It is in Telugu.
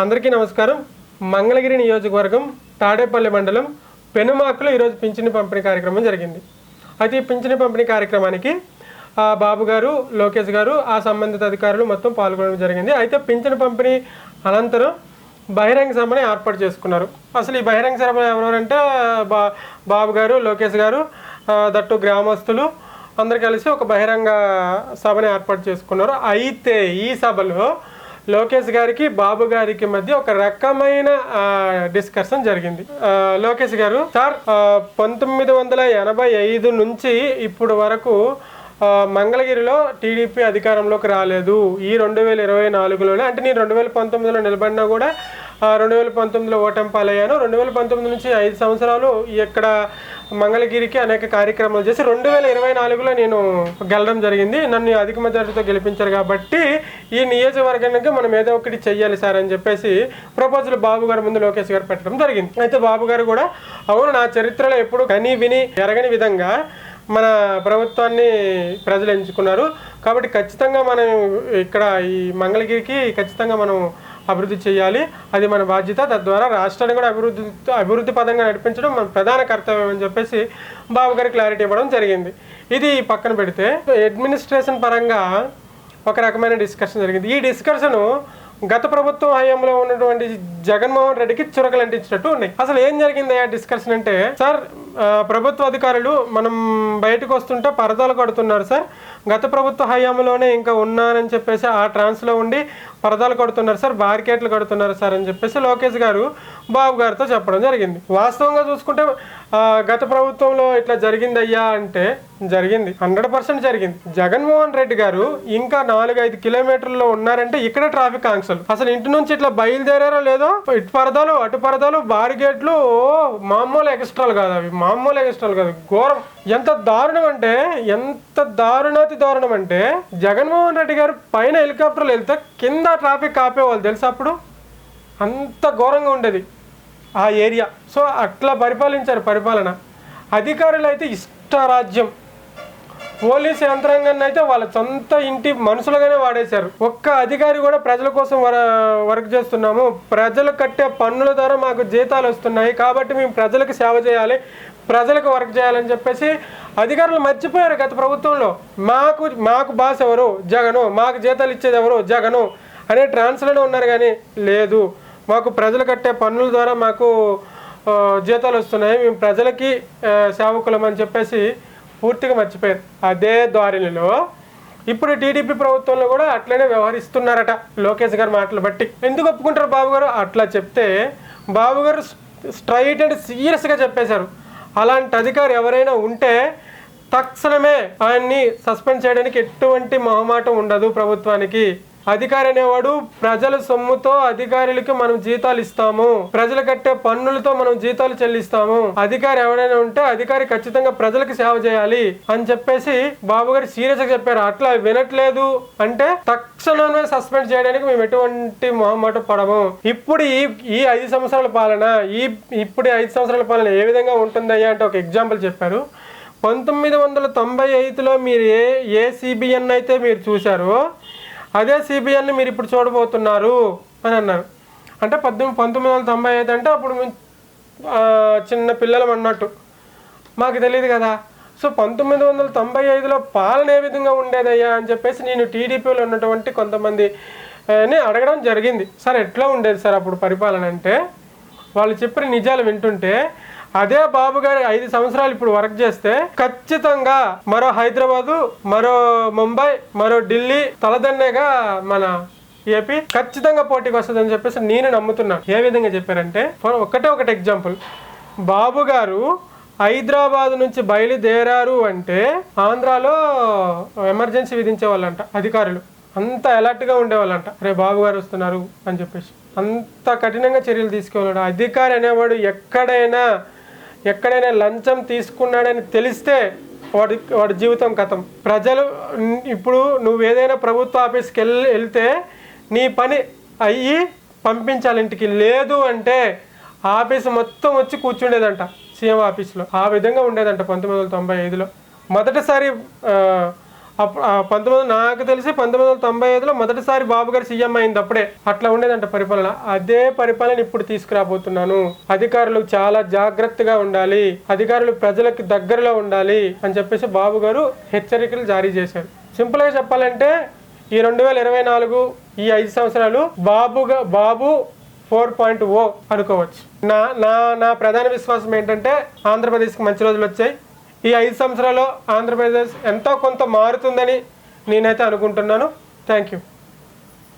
అందరికీ నమస్కారం. మంగళగిరి నియోజకవర్గం తాడేపల్లి మండలం పెనుమాకులో ఈరోజు పింఛను పంపిణీ కార్యక్రమం జరిగింది. అయితే ఈ పింఛను పంపిణీ కార్యక్రమానికి బాబు గారు, లోకేష్ గారు, ఆ సంబంధిత అధికారులు మొత్తం పాల్గొనడం జరిగింది. అయితే పింఛను పంపిణీ అనంతరం బహిరంగ సభని ఏర్పాటు చేసుకున్నారు. అసలు ఈ బహిరంగ సభ ఎవరంటే బాబు గారు, లోకేష్ గారు, దట్టు గ్రామస్తులు అందరు కలిసి ఒక బహిరంగ సభని ఏర్పాటు చేసుకున్నారు. అయితే ఈ సభలో లోకేష్ గారికి, బాబు గారికి మధ్య ఒక రకమైన డిస్కషన్ జరిగింది. లోకేష్ గారు, సార్ 1985 నుంచి ఇప్పుడు వరకు మంగళగిరిలో టీడీపీ అధికారంలోకి రాలేదు. ఈ 2024లోనే, అంటే నేను 2019లో నిలబడినా కూడా 2019లో ఓటంపాలయ్యాను. 2019 నుంచి 5 సంవత్సరాలు ఇక్కడ మంగళగిరికి అనేక కార్యక్రమాలు చేసి 2024లో నేను గెలడం జరిగింది. నన్ను అధిక మెజారిటీతో గెలిపించారు కాబట్టి ఈ నియోజకవర్గానికి మనం ఏదో ఒకటి చెయ్యాలి సార్ అని చెప్పేసి ప్రపోజల్ బాబు గారి ముందు లోకేష్ గారు పెట్టడం జరిగింది. అయితే బాబు గారు కూడా, అవును, నా చరిత్రలో ఎప్పుడు కని విని ఎరగని విధంగా మన ప్రభుత్వాన్ని ప్రజలు ఎంచుకున్నారు కాబట్టి ఖచ్చితంగా మనం ఇక్కడ ఈ మంగళగిరికి ఖచ్చితంగా మనం అభివృద్ధి చేయాలి, అది మన బాధ్యత. తద్వారా రాష్ట్రాన్ని కూడా అభివృద్ధి పదంగా నడిపించడం మన ప్రధాన కర్తవ్యం అని చెప్పేసి బాబు గారు క్లారిటీ ఇవ్వడం జరిగింది. ఇది పక్కన పెడితే అడ్మినిస్ట్రేషన్ పరంగా ఒక రకమైన డిస్కషన్ జరిగింది. ఈ డిస్కషను గత ప్రభుత్వం హయాంలో ఉన్నటువంటి జగన్మోహన్ రెడ్డికి చురకలు అంటించినట్టు ఉన్నాయి. అసలు ఏం జరిగింది ఆ డిస్కషన్ అంటే, సార్ ప్రభుత్వ అధికారులు మనం బయటకు వస్తుంటే పరదాలు కడుతున్నారు సార్, గత ప్రభుత్వ హయాంలోనే ఇంకా ఉన్నారని చెప్పేసి ఆ ట్రాన్స్లో ఉండి పరదాలు కడుతున్నారు సార్, బారికేట్లు కడుతున్నారు సార్ అని చెప్పేసి లోకేష్ గారు బాబు గారితో చెప్పడం జరిగింది. వాస్తవంగా చూసుకుంటే గత ప్రభుత్వంలో ఇట్లా జరిగింది అయ్యా అంటే జరిగింది, 100% జరిగింది. జగన్మోహన్ రెడ్డి గారు ఇంకా 4-5 కిలోమీటర్లలో ఉన్నారంటే ఇక్కడ ట్రాఫిక్ ఆంక్షలు, అసలు ఇంటి నుంచి ఇట్లా బయలుదేరారో లేదో, ఇటు పరదాలు అటు పరదాలు బారిగేట్లు మామూలు ఎక్స్ట్రాలు కాదు, అవి మామూలు ఎక్స్ట్రాలు కాదు, ఘోరం. ఎంత దారుణం అంటే, ఎంత దారుణాతి దారుణం అంటే, జగన్మోహన్ రెడ్డి గారు పైన హెలికాప్టర్లు వెళ్తే కింద ట్రాఫిక్ ఆపేవాళ్ళు తెలుసు. అప్పుడు అంత ఘోరంగా ఉండేది ఆ ఏరియా. సో అట్లా పరిపాలించారు. పరిపాలన అధికారులు అయితే ఇష్టారాజ్యం, పోలీసు యంత్రాంగాన్ని అయితే వాళ్ళ సొంత ఇంటి మనుషులుగానే వాడేశారు. ఒక్క అధికారి కూడా ప్రజల కోసం వర్క్ చేస్తున్నాము, ప్రజలు కట్టే పన్నుల ద్వారా మాకు జీతాలు వస్తున్నాయి కాబట్టి మేము ప్రజలకు సేవ చేయాలి, ప్రజలకు వర్క్ చేయాలని చెప్పేసి అధికారులు మర్చిపోయారు. గత ప్రభుత్వంలో మాకు బాస్ ఎవరు, జగను, మాకు జీతాలు ఇచ్చేది ఎవరు, జగను అనే ట్రాన్స్లోనే ఉన్నారు. కానీ లేదు, మాకు ప్రజలు కట్టే పన్నుల ద్వారా మాకు జీతాలు వస్తున్నాయి, మేము ప్రజలకి సేవకులం అని చెప్పేసి పూర్తిగా మర్చిపోయారు. అదే దారిలో ఇప్పుడు టీడీపీ ప్రభుత్వంలో కూడా అట్లనే వ్యవహరిస్తున్నారట లోకేష్ గారి మాటలు బట్టి. ఎందుకు ఒప్పుకుంటారు బాబు గారు? అట్లా చెప్తే బాబు గారు స్ట్రైట్ అండ్ సీరియస్గా చెప్పేశారు, అలాంటి అధికారి ఎవరైనా ఉంటే తక్షణమే ఆయన్ని సస్పెండ్ చేయడానికి ఎటువంటి మొహమాటం ఉండదు ప్రభుత్వానికి. అధికారి అనేవాడు ప్రజల సొమ్ముతో అధికారులకి మనం జీతాలు ఇస్తాము, ప్రజలు కట్టే పన్నులతో మనం జీతాలు చెల్లిస్తాము. అధికారి ఎవరైనా ఉంటే అధికారి ఖచ్చితంగా ప్రజలకు సేవ చేయాలి అని చెప్పేసి బాబు గారు సీరియస్గా చెప్పారు. అట్లా వినట్లేదు అంటే తక్షణమే సస్పెండ్ చేయడానికి మేము ఎటువంటి మొహమాట పడము. ఇప్పుడు ఈ 5 సంవత్సరాల పాలన, ఇప్పుడు 5 సంవత్సరాల పాలన ఏ విధంగా ఉంటుందయ్యా అంటే ఒక ఎగ్జాంపుల్ చెప్పారు. 1995లో మీరు ఏ సిబిఎన్ అయితే మీరు చూశారో అదే సిబిఎన్ని మీరు ఇప్పుడు చూడబోతున్నారు అని అన్నారు. అంటే 1995 అంటే అప్పుడు చిన్న పిల్లలం అన్నట్టు, మాకు తెలియదు కదా. సో 1995లో పాలన ఏ విధంగా ఉండేదయ్యా అని చెప్పేసి నేను టీడీపీలో ఉన్నటువంటి కొంతమందిని అడగడం జరిగింది. సార్ ఎట్లా ఉండేది సార్ అప్పుడు పరిపాలన అంటే, వాళ్ళు చెప్పిన నిజాలు వింటుంటే అదే బాబు గారు 5 సంవత్సరాలు ఇప్పుడు వర్క్ చేస్తే ఖచ్చితంగా మరో హైదరాబాదు, మరో ముంబై, మరో ఢిల్లీ తలదన్నేగా మన ఏపీ ఖచ్చితంగా పోటీకి వస్తుందని చెప్పేసి నేను నమ్ముతున్నాను. ఏ విధంగా చెప్పారంటే, ఒకటే ఎగ్జాంపుల్, బాబు గారు హైదరాబాద్ నుంచి బయలుదేరారు అంటే ఆంధ్రాలో ఎమర్జెన్సీ విధించే వాళ్ళంట అధికారులు. అంత అలర్ట్గా ఉండేవాళ్ళంట, రే బాబు గారు వస్తున్నారు అని చెప్పేసి అంత కఠినంగా చర్యలు తీసుకోవాలంట. అధికారి అనేవాడు ఎక్కడైనా లంచం తీసుకున్నాడని తెలిస్తే వాడి జీవితం కథం. ప్రజలు ఇప్పుడు నువ్వు ఏదైనా ప్రభుత్వ ఆఫీస్కి వెళ్తే నీ పని అయ్యి పంపించాలి ఇంటికి, లేదు అంటే ఆఫీసు మొత్తం వచ్చి కూర్చుండేదంట సీఎం ఆఫీస్లో. ఆ విధంగా ఉండేదంట 1995లో. మొదటిసారి నాకు తెలిసి 1995లో మొదటిసారి బాబు గారు సీఎం అయింది అప్పుడే. అట్లా ఉండేదంట పరిపాలన. అదే పరిపాలన ఇప్పుడు తీసుకురాబోతున్నాను. అధికారులు చాలా జాగ్రత్తగా ఉండాలి, అధికారులు ప్రజలకు దగ్గరలో ఉండాలి అని చెప్పేసి బాబు గారు హెచ్చరికలు జారీ చేశారు. సింపుల్గా చెప్పాలంటే ఈ 2024 ఈ 5 సంవత్సరాలు బాబు 4.0 అనుకోవచ్చు. నా ప్రధాన విశ్వాసం ఏంటంటే ఆంధ్రప్రదేశ్కి మంచి రోజులు వచ్చాయి. ఈ 5 సంవత్సరాల్లో ఆంధ్రప్రదేశ్ ఎంతో కొంత మారుతుందని నేనైతే అనుకుంటున్నాను. Thank you.